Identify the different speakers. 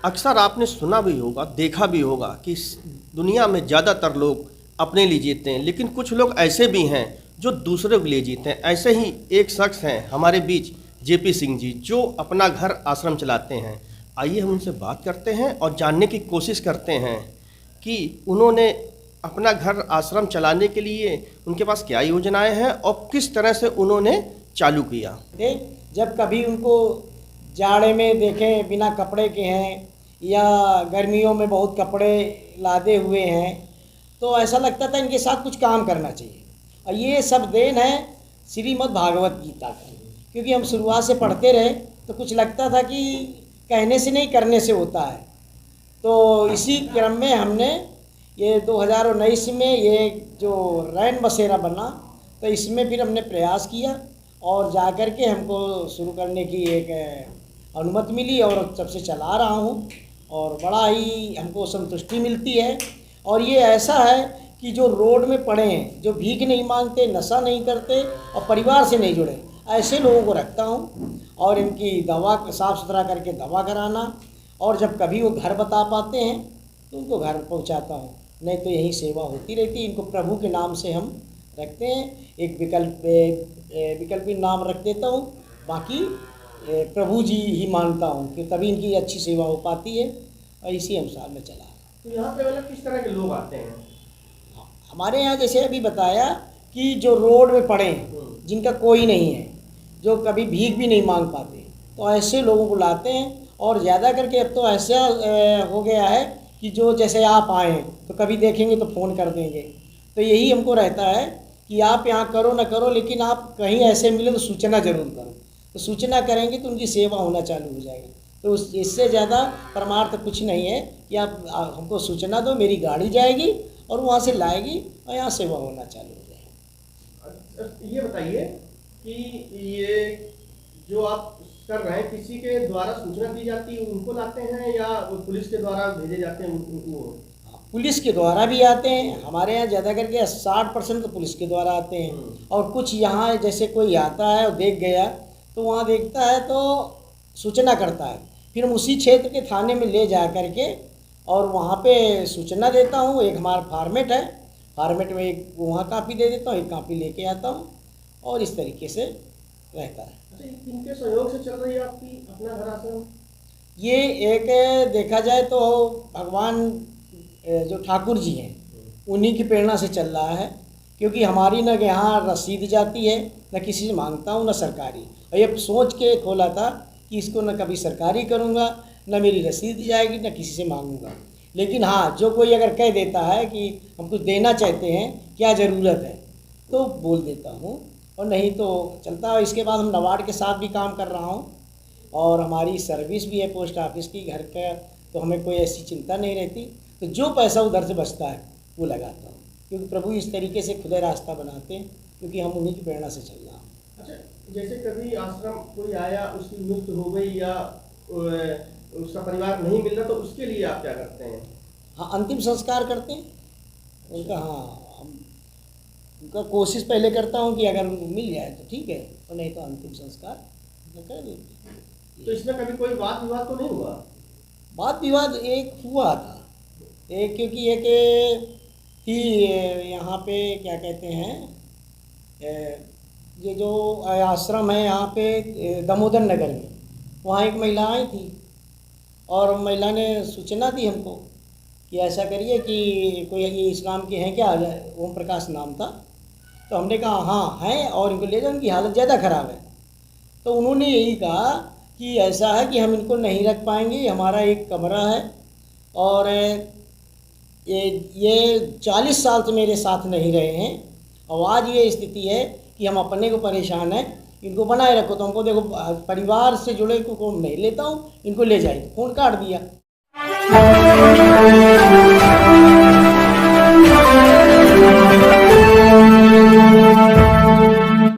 Speaker 1: अक्सर आपने सुना भी होगा, देखा भी होगा कि इस दुनिया में ज़्यादातर लोग अपने लिए जीते हैं, लेकिन कुछ लोग ऐसे भी हैं जो दूसरों के लिए जीते हैं। ऐसे ही एक शख्स हैं हमारे बीच, जेपी सिंह जी, जो अपना घर आश्रम चलाते हैं। आइए हम उनसे बात करते हैं और जानने की कोशिश करते हैं कि उन्होंने अपना घर आश्रम चलाने के लिए उनके पास क्या योजनाएं हैं और किस तरह से उन्होंने चालू किया।
Speaker 2: जब कभी उनको जाड़े में देखें बिना कपड़े के हैं या गर्मियों में बहुत कपड़े लादे हुए हैं, तो ऐसा लगता था इनके साथ कुछ काम करना चाहिए। और ये सब देन है श्रीमद् भागवत गीता की, क्योंकि हम शुरुआत से पढ़ते रहे तो कुछ लगता था कि कहने से नहीं करने से होता है। तो इसी क्रम में हमने ये 2019 में ये जो रैन बसेरा बना, तो इसमें फिर हमने प्रयास किया और जा कर के हमको शुरू करने की एक अनुमति मिली और तब से चला रहा हूँ और बड़ा ही हमको संतुष्टि मिलती है। और ये ऐसा है कि जो रोड में पड़े हैं, जो भीख नहीं मांगते, नशा नहीं करते और परिवार से नहीं जुड़े, ऐसे लोगों को रखता हूँ और इनकी दवा साफ़ सुथरा करके दवा कराना, और जब कभी वो घर बता पाते हैं तो उनको घर पहुँचाता हूँ, नहीं तो यही सेवा होती रहती है। इनको प्रभु के नाम से हम रखते हैं, एक विकल्पी नाम रख देता हूँ, बाकी प्रभु जी ही मानता हूँ कि तभी इनकी अच्छी सेवा हो पाती है और इसी अनुसार में चला।
Speaker 1: तो यहाँ पे मतलब किस तरह के लोग आते हैं?
Speaker 2: हमारे यहाँ जैसे अभी बताया कि जो रोड में पड़े हैं, जिनका कोई नहीं है, जो कभी भीख भी नहीं मांग पाते, तो ऐसे लोगों को लाते हैं। और ज़्यादा करके अब तो ऐसा हो गया है कि जो जैसे आप आए हैं तो कभी देखेंगे तो फ़ोन कर देंगे। तो यही हमको रहता है कि आप यहाँ करो ना करो, लेकिन आप कहीं ऐसे मिले तो सूचना ज़रूर करो। तो सूचना करेंगे तो उनकी सेवा होना चालू हो जाएगी। तो इससे ज़्यादा परमार्थ कुछ नहीं है कि आप हमको सूचना दो, मेरी गाड़ी जाएगी और वहाँ से लाएगी और यहाँ सेवा होना चालू हो जाएगी।
Speaker 1: ये बताइए कि ये जो आप कर रहे हैं, किसी के द्वारा सूचना दी जाती है उनको लाते हैं या पुलिस के द्वारा भेजे जाते हैं उनको?
Speaker 2: पुलिस के द्वारा भी आते हैं। हमारे यहाँ ज़्यादा करके 60% तो पुलिस के द्वारा आते हैं, और कुछ यहाँ जैसे कोई आता है और देख गया तो वहाँ देखता है तो सूचना करता है, फिर हम उसी क्षेत्र के थाने में ले जा कर के और वहाँ पे सूचना देता हूँ। एक हमारा फॉर्मेट है, फॉर्मेट में एक वहाँ कापी दे देता हूँ, एक कापी लेके आता हूँ और इस तरीके से रहता है।
Speaker 1: किनके सहयोग से चल रही है आपकी अपना घर आश्रम?
Speaker 2: ये एक देखा जाए तो भगवान जो ठाकुर जी हैं उन्हीं की प्रेरणा से चल रहा है, क्योंकि हमारी न यहाँ रसीद जाती है, न किसी से मांगता हूँ, न सरकारी। और ये सोच के खोला था कि इसको न कभी सरकारी करूँगा, न मेरी रसीद जाएगी, न किसी से मांगूंगा। लेकिन हाँ, जो कोई अगर कह देता है कि हम कुछ देना चाहते हैं, क्या ज़रूरत है, तो बोल देता हूँ, और नहीं तो चलता है। इसके बाद हम नबार्ड के साथ भी काम कर रहा हूँ और हमारी सर्विस भी है पोस्ट ऑफिस की घर का, तो हमें कोई ऐसी चिंता नहीं रहती। तो जो पैसा उधर से बचता है वो लगाता हूँ, क्योंकि प्रभु इस तरीके से खुद रास्ता बनाते हैं, क्योंकि हम उन्हीं की प्रेरणा से चल रहा हूँ।
Speaker 1: अच्छा, जैसे कभी आश्रम कोई आया, उसकी मृत्यु हो गई या उसका परिवार नहीं मिल रहा, तो उसके लिए आप क्या करते हैं?
Speaker 2: हाँ, अंतिम संस्कार करते हैं उनका। हाँ, उनका कोशिश पहले करता हूँ कि अगर उनको मिल जाए तो ठीक है, और नहीं तो अंतिम संस्कार कर देते हैं।
Speaker 1: तो इसमें कभी कोई वाद विवाद तो नहीं हुआ?
Speaker 2: वाद विवाद एक हुआ था, एक, क्योंकि एक थी यहाँ पे क्या कहते हैं, ये जो आश्रम है यहाँ पे दामोदर नगर में, वहाँ एक महिला आई थी और महिला ने सूचना दी हमको कि ऐसा करिए कि कोई ये इस्लाम के हैं क्या, ओम प्रकाश नाम था। तो हमने कहा हाँ हैं, और इनको ले जाओ, उनकी हालत ज़्यादा ख़राब है। तो उन्होंने यही कहा कि ऐसा है कि हम इनको नहीं रख पाएंगे, हमारा एक कमरा है और ये 40 साल से मेरे साथ नहीं रहे हैं, और आज ये स्थिति है कि हम अपने को परेशान हैं, इनको बनाए रखो। तो हमको देखो, परिवार से जुड़े को नहीं लेता हूँ, इनको ले जाइए। फ़ोन काट दिया।